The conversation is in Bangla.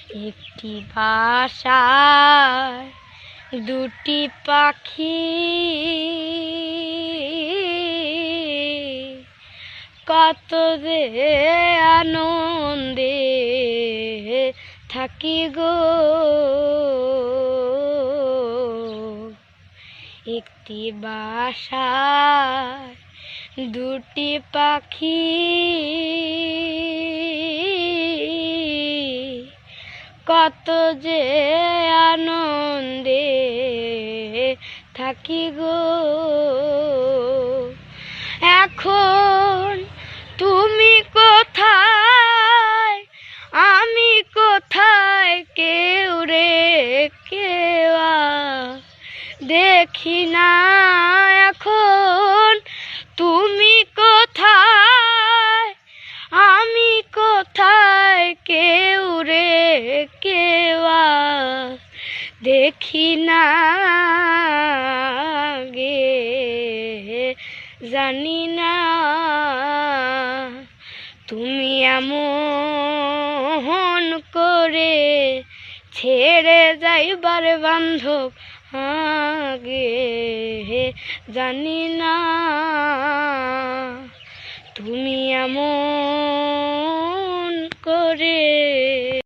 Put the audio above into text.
একটি বাসায় দুটি পাখি, কত যে আনন্দে থাকি গো। একটি বাসায় দুটি পাখি, কত যে আনন্দে থাকি গো। এখন তুমি কোথায়, আমি কোথায়, কেউ রে কেউ দেখি না। এখন তুমি কোথায়, আমি কোথায়, কেউ রে কেউ দেখি না গে। জানি না তুমি এমন করে ছেড়ে যাইবার বান্ধব আগে। জানি না তুমি এমন